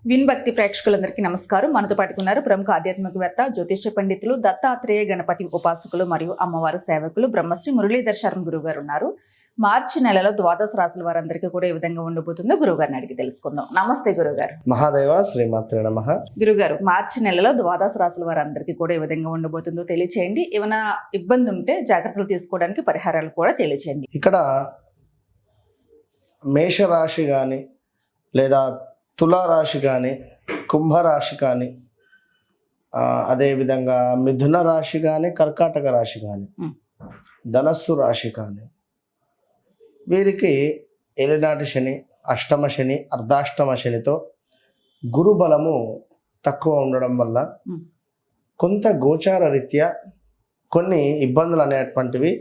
Win భక్తి ప్రేక్షకులందరికీ నమస్కారం. మనతో పాటుకున్నారు ప్రముఖ ఆధ్యాత్మికవేత్త, జ్యోతిష్య పండితులు, దత్తాత్రేయ గణపతి ఉపాసకులు మరియు అమ్మవారి సేవకులు బ్రహ్మశ్రీ మురళీధర్ శర్మ గురువు గారు ఉన్నారు. మార్చి నెలలో ద్వాదశ రాశుల వారందరికీ కూడా ఏ విధంగా ఉండబోతుందో గురువు గారిని అడిగి తెలుసుకుందాం. నమస్తే గురుగారు. మహాదేవ శ్రీమాత్రే నమః. గురుగారు, మార్చి నెలలో ద్వాదశ రాశుల వారందరికీ కూడా ఏ విధంగా ఉండబోతుందో తెలియచేయండి. ఏమైనా ఇబ్బంది ఉంటే జాగ్రత్తలు తీసుకోవడానికి పరిహారాలు కూడా తెలియచేయండి. ఇక్కడ మేషరాశి కానీ లేదా తులారాశి కానీ కుంభరాశి కానీ అదేవిధంగా మిథున రాశి కానీ కర్కాటక రాశి కానీ ధనస్సు రాశి కానీ వీరికి ఏలినాటి శని, అష్టమ శని, అర్ధాష్టమ శనితో గురు బలము తక్కువ ఉండడం వల్ల కొంత గోచార రీత్యా కొన్ని ఇబ్బందులు అనేటువంటివి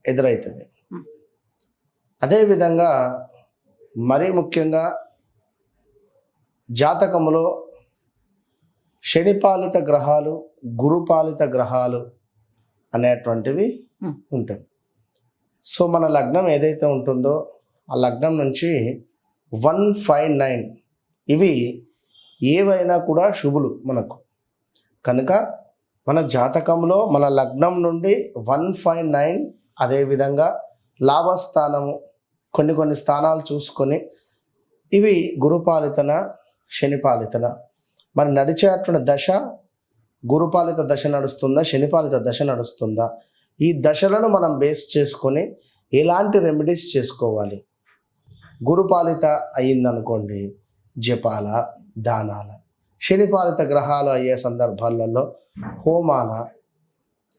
ఎదురవుతుంది. అదేవిధంగా మరీ ముఖ్యంగా జాతకములో శనిపాలిత గ్రహాలు, గురుపాలిత గ్రహాలు అనేటువంటివి ఉంటాయి. సో మన లగ్నం ఏదైతే ఉంటుందో ఆ లగ్నం నుంచి 159 ఇవి ఏవైనా కూడా శుభులు మనకు. కనుక మన జాతకంలో మన లగ్నం నుండి 159 అదేవిధంగా లాభస్థానము కొన్ని స్థానాలు చూసుకొని ఇవి గురుపాలితన శనిపాలితన మరి నడిచేటువంటి దశ గురుపాలిత దశ నడుస్తుందా శనిపాలిత దశ నడుస్తుందా, ఈ దశలను మనం బేస్ చేసుకొని ఎలాంటి రెమెడీస్ చేసుకోవాలి. గురుపాలిత అయ్యిందనుకోండి జపాల, దానాల, శనిపాలిత గ్రహాలు అయ్యే సందర్భాలలో హోమాల,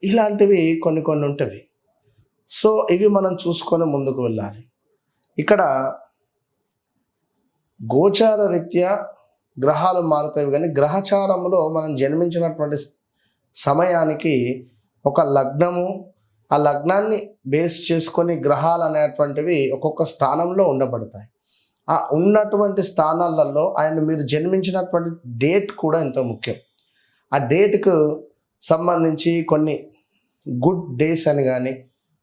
ఇలాంటివి కొన్ని ఉంటవి. సో ఇవి మనం చూసుకొని ముందుకు వెళ్ళాలి. ఇక్కడ గోచార రీత్యా గ్రహాలు మారుతాయి, కానీ గ్రహచారంలో మనం జన్మించినటువంటి సమయానికి ఒక లగ్నము, ఆ లగ్నాన్ని బేస్ చేసుకొని గ్రహాలు అనేటువంటివి ఒక్కొక్క స్థానంలో ఉండబడతాయి. ఆ ఉన్నటువంటి స్థానాలలో మీరు జన్మించినటువంటి డేట్ కూడా ఎంతో ముఖ్యం. ఆ డేట్కు సంబంధించి కొన్ని గుడ్ డేస్ అని కానీ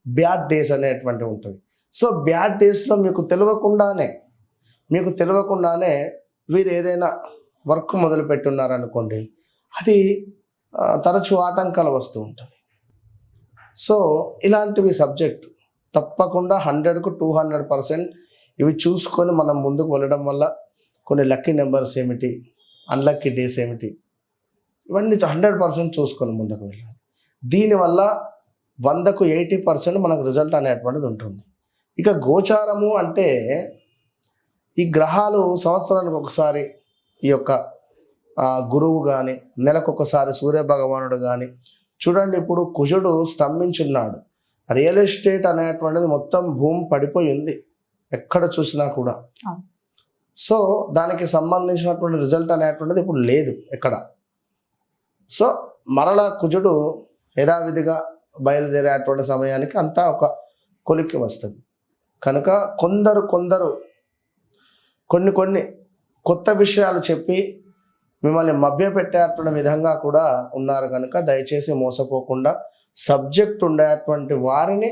బ్యాడ్ డేస్ అనేటువంటివి ఉంటాయి. సో బ్యాడ్ డేస్లో మీకు తెలియకుండానే వీరు ఏదైనా వర్క్ మొదలు పెట్టున్నారనుకోండి, అది తరచూ ఆటంకాలు వస్తూ ఉంటాయి. సో ఇలాంటివి సబ్జెక్ట్ తప్పకుండా 100కు 200% ఇవి చూసుకొని మనం ముందుకు వెళ్ళడం వల్ల కొన్ని లక్కీ నెంబర్స్ ఏమిటి, అన్లక్కీ డేస్ ఏమిటి, ఇవన్నీ 100% చూసుకొని ముందుకు వెళ్ళాలి. దీనివల్ల 100కు 80% మనకు రిజల్ట్ అనేటువంటిది ఉంటుంది. ఇక గోచారము అంటే ఈ గ్రహాలు సంవత్సరానికి ఒకసారి ఈ యొక్క గురువు కానీ, నెలకొకసారి సూర్య భగవానుడు కానీ. చూడండి, ఇప్పుడు కుజుడు స్తంభించున్నాడు. రియల్ ఎస్టేట్ అనేటువంటిది మొత్తం భూమి పడిపోయి ఉంది ఎక్కడ చూసినా కూడా. సో దానికి సంబంధించినటువంటి రిజల్ట్ అనేటువంటిది ఇప్పుడు లేదు ఎక్కడ. సో మరలా కుజుడు యథావిధిగా బయలుదేరేటువంటి సమయానికి అంతా ఒక కొలిక్కి వస్తుంది. కనుక కొందరు కొన్ని కొత్త విషయాలు చెప్పి మిమ్మల్ని మభ్యపెట్టేటువంటి విధంగా కూడా ఉన్నారు. కనుక దయచేసి మోసపోకుండా సబ్జెక్ట్ ఉండేటువంటి వారిని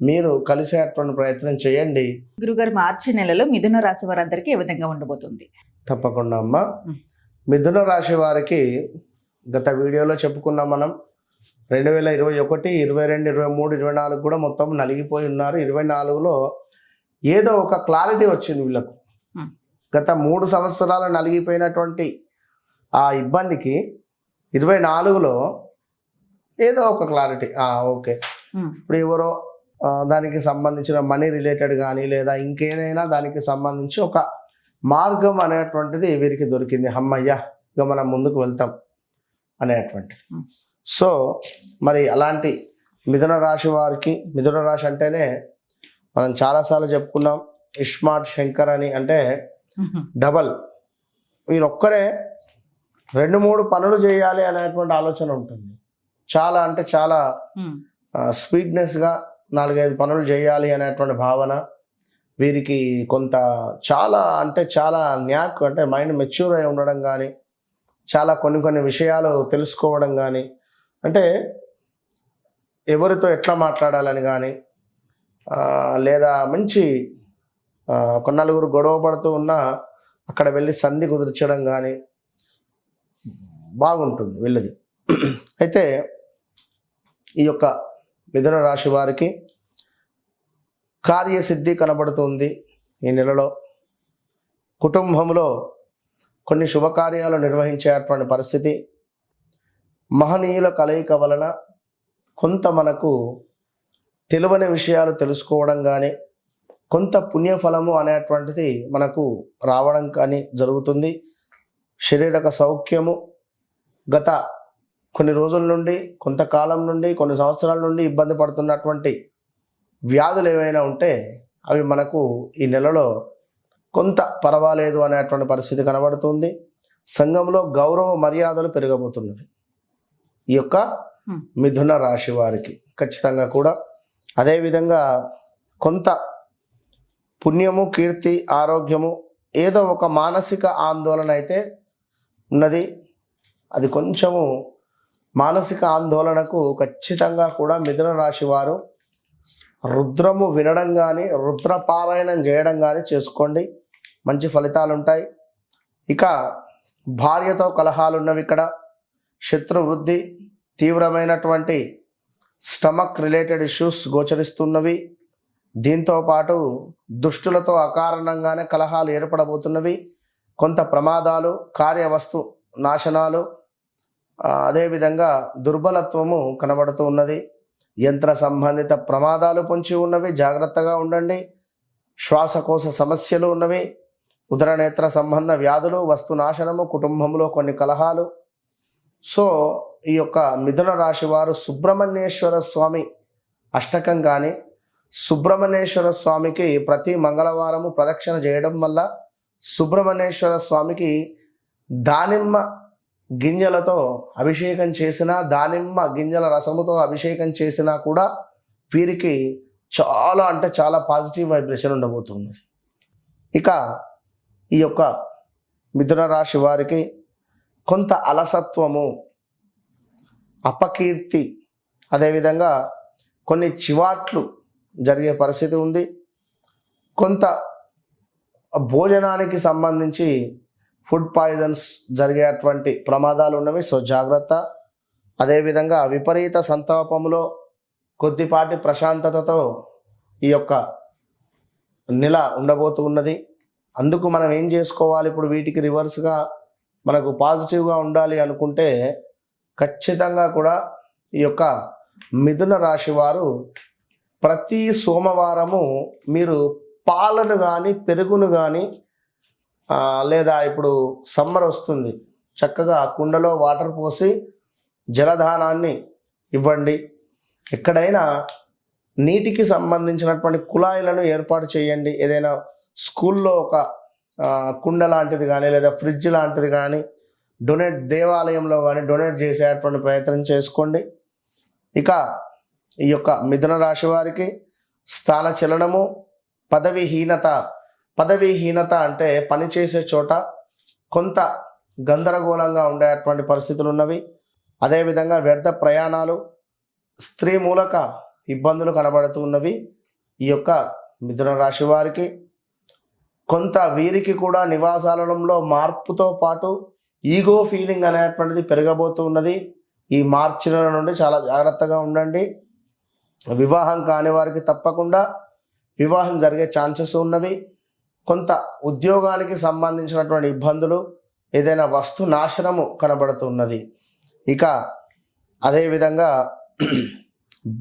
మీరు కలిసేటువంటి ప్రయత్నం చేయండి. గురుగారు, మార్చి నెలలో మిథున రాశి వారందరికీ ఏ విధంగా ఉండబోతుంది? తప్పకుండా అమ్మ. మిథున రాశి వారికి గత వీడియోలో చెప్పుకున్నాం మనం. 2021, 22, 23, 24 కూడా మొత్తం నలిగిపోయి ఉన్నారు. 24లో ఏదో ఒక క్లారిటీ వచ్చింది వీళ్ళకు. గత 3 సంవత్సరాలు నలిగిపోయినటువంటి ఆ ఇబ్బందికి 24లో ఏదో ఒక క్లారిటీ. ఓకే, ఇప్పుడు ఎవరో దానికి సంబంధించిన మనీ రిలేటెడ్ కానీ లేదా ఇంకేదైనా దానికి సంబంధించి ఒక మార్గం అనేటువంటిది వీరికి దొరికింది. అమ్మయ్య, ఇక మనం ముందుకు వెళ్తాం అనేటువంటిది. సో మరి అలాంటి మిథున రాశి వారికి, మిథున రాశి అంటేనే మనం చాలాసార్లు చెప్పుకున్నాం, ఇస్మార్ట్ శంకర్ అని, అంటే డబల్. వీరొక్కరే 2-3 పనులు చేయాలి అనేటువంటి ఆలోచన ఉంటుంది. చాలా అంటే చాలా స్పీడ్నెస్గా 4-5 పనులు చేయాలి అనేటువంటి భావన వీరికి. కొంత చాలా అంటే చాలా న్యాక్, అంటే మైండ్ మెచ్యూర్ అయి ఉండడం కానీ, చాలా కొన్ని విషయాలు తెలుసుకోవడం కానీ, అంటే ఎవరితో ఎట్లా మాట్లాడాలని కానీ, లేదా మంచి ఒక నలుగురు గొడవ పడుతూ ఉన్నా అక్కడ వెళ్ళి సంధి కుదిర్చడం కానీ బాగుంటుంది వెళ్ళది. అయితే ఈ యొక్క మిథున రాశి వారికి కార్యసిద్ధి కనబడుతుంది ఈ నెలలో. కుటుంబంలో కొన్ని శుభకార్యాలు నిర్వహించేటువంటి పరిస్థితి, మహనీయుల కలయిక వలన కొంత మనకు తెలియని విషయాలు తెలుసుకోవడం కానీ, కొంత పుణ్యఫలము అనేటువంటిది మనకు రావడం కానీ జరుగుతుంది. శారీరక సౌఖ్యము గత కొన్ని రోజుల నుండి, కొంతకాలం నుండి, కొన్ని సంవత్సరాల నుండి ఇబ్బంది పడుతున్నటువంటి వ్యాధులు ఏవైనా ఉంటే అవి మనకు ఈ నెలలో కొంత పర్వాలేదు అనేటువంటి పరిస్థితి కనబడుతుంది. సంఘంలో గౌరవ మర్యాదలు పెరగబోతున్నవి ఈ యొక్క మిథున రాశి వారికి ఖచ్చితంగా కూడా. అదేవిధంగా కొంత పుణ్యము, కీర్తి, ఆరోగ్యము, ఏదో ఒక మానసిక ఆందోళన అయితే ఉన్నది. అది కొంచెము మానసిక ఆందోళనకు ఖచ్చితంగా కూడా మిథున రాశి వారు రుద్రము వినడం కానీ, రుద్రపారాయణం చేయడం కానీ చేసుకోండి, మంచి ఫలితాలు ఉంటాయి. ఇక భార్యతో కలహాలు ఉన్నవి, ఇక్కడ శత్రువృద్ధి, తీవ్రమైనటువంటి స్టమక్ రిలేటెడ్ ఇష్యూస్ గోచరిస్తున్నవి. దీంతో పాటు దుష్టులతో అకారణంగానే కలహాలు ఏర్పడబోతున్నవి. కొంత ప్రమాదాలు, కార్యవస్తు నాశనాలు, అదేవిధంగా దుర్బలత్వము కనబడుతూ ఉన్నది. యంత్ర సంబంధిత ప్రమాదాలు పొంచి ఉన్నవి, జాగ్రత్తగా ఉండండి. శ్వాసకోశ సమస్యలు ఉన్నవి, ఉదరనేత్ర సంబంధ వ్యాధులు, వస్తు నాశనము, కుటుంబంలో కొన్ని కలహాలు. సో ఈ యొక్క మిథున రాశి వారు సుబ్రహ్మణ్యేశ్వర స్వామి అష్టకం కానీ, సుబ్రహ్మణ్యేశ్వర స్వామికి ప్రతి మంగళవారము ప్రదక్షిణ చేయడం వల్ల, సుబ్రహ్మణ్యేశ్వర స్వామికి దానిమ్మ గింజలతో అభిషేకం చేసినా, దానిమ్మ గింజల రసముతో అభిషేకం చేసినా కూడా వీరికి చాలా అంటే చాలా పాజిటివ్ వైబ్రేషన్ ఉండబోతుంది. ఇక ఈ యొక్క మిథున రాశి వారికి కొంత అలసత్వము, అపకీర్తి, అదేవిధంగా కొన్ని చివాట్లు జరిగే పరిస్థితి ఉంది. కొంత భోజనానికి సంబంధించి ఫుడ్ పాయిజన్స్ జరిగేటువంటి ప్రమాదాలు ఉన్నవి, సో జాగ్రత్త. అదేవిధంగా విపరీత సంతాపంలో కొద్దిపాటి ప్రశాంతతతో ఈ యొక్క నెల ఉండబోతూ ఉన్నది. అందుకు మనం ఏం చేసుకోవాలి, ఇప్పుడు వీటికి రివర్స్గా మనకు పాజిటివ్గా ఉండాలి అనుకుంటే ఖచ్చితంగా కూడా ఈ యొక్క మిథున రాశి వారు ప్రతి సోమవారము మీరు పాలను కానీ, పెరుగును కానీ, లేదా ఇప్పుడు సమ్మర్ వస్తుంది, చక్కగా కుండలో వాటర్ పోసి జలదానాన్ని ఇవ్వండి. ఎక్కడైనా నీటికి సంబంధించినటువంటి కుళాయిలను ఏర్పాటు చేయండి. ఏదైనా స్కూల్లో ఒక కుండ లాంటిది కానీ, లేదా ఫ్రిడ్జ్ లాంటిది కానీ డొనేట్, దేవాలయంలో కానీ డొనేట్ చేసేటువంటి ప్రయత్నం చేసుకోండి. ఇక ఈ యొక్క మిథున రాశి వారికి స్థానచలనము, పదవిహీనత. పదవిహీనత అంటే పనిచేసే చోట కొంత గందరగోళంగా ఉండేటువంటి పరిస్థితులు ఉన్నవి. అదేవిధంగా వ్యర్థ ప్రయాణాలు, స్త్రీ మూలక ఇబ్బందులు కనబడుతూ ఉన్నవి ఈ యొక్క మిథున రాశి వారికి. కొంత వీరికి కూడా నివాసాలలో మార్పుతో పాటు ఈగో ఫీలింగ్ అనేటువంటిది పెరగబోతూ ఉన్నది. ఈ మార్చి నెల నుండి చాలా జాగ్రత్తగా ఉండండి. వివాహం కాని వారికి తప్పకుండా వివాహం జరిగే ఛాన్సెస్ ఉన్నవి. కొంత ఉద్యోగానికి సంబంధించినటువంటి ఇబ్బందులు, ఏదైనా వస్తు నాశనము కనబడుతున్నది. ఇక అదేవిధంగా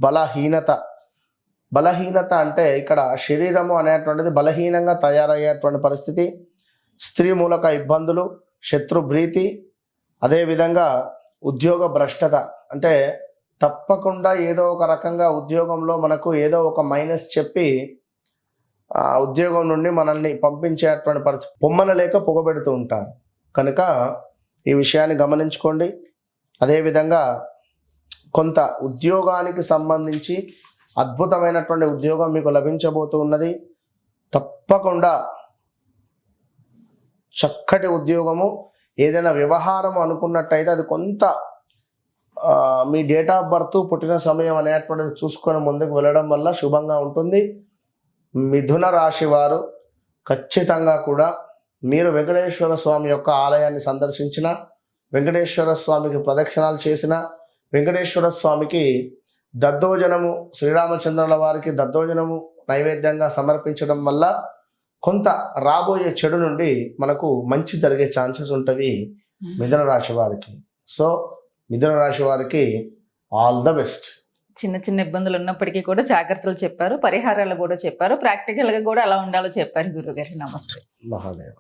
బలహీనత. బలహీనత అంటే ఇక్కడ శరీరము అనేటువంటిది బలహీనంగా తయారయ్యేటువంటి పరిస్థితి, స్త్రీ మూలక ఇబ్బందులు, శత్రుభీతి, అదేవిధంగా ఉద్యోగ భ్రష్టత. అంటే తప్పకుండా ఏదో ఒక రకంగా ఉద్యోగంలో మనకు ఏదో ఒక మైనస్ చెప్పి ఆ ఉద్యోగం నుండి మనల్ని పంపించేటువంటి పరిస్థితి, పొమ్మన లేక పొగబెడుతూ ఉంటారు. కనుక ఈ విషయాన్ని గమనించుకోండి. అదేవిధంగా కొంత ఉద్యోగానికి సంబంధించి అద్భుతమైనటువంటి ఉద్యోగం మీకు లభించబోతూ ఉన్నది. తప్పకుండా చక్కటి ఉద్యోగము. ఏదైనా వ్యవహారం అనుకున్నట్టయితే అది కొంత మీ డేట్ ఆఫ్ బర్త్, పుట్టిన సమయం అనేటువంటిది చూసుకొని ముందుకు వెళ్ళడం వల్ల శుభంగా ఉంటుంది. మిథున రాశి వారు ఖచ్చితంగా కూడా మీరు వెంకటేశ్వర స్వామి యొక్క ఆలయాన్ని సందర్శించిన, వెంకటేశ్వర స్వామికి ప్రదక్షిణాలు చేసిన, వెంకటేశ్వర స్వామికి దద్దోజనము, శ్రీరామచంద్రుల వారికి దద్దోజనము నైవేద్యంగా సమర్పించడం వల్ల కొంత రాబోయే చెడు నుండి మనకు మంచి జరిగే ఛాన్సెస్ ఉంటవి మిథున రాశి వారికి. సో మిథున రాశి వారికి ఆల్ ద బెస్ట్. చిన్న చిన్న ఇబ్బందులు ఉన్నప్పటికీ కూడా జాగ్రత్తలు చెప్పారు, పరిహారాలు కూడా చెప్పారు, ప్రాక్టికల్గా కూడా ఎలా ఉండాలో చెప్పారు గురుగారు. నమస్తే. మహాదేవ.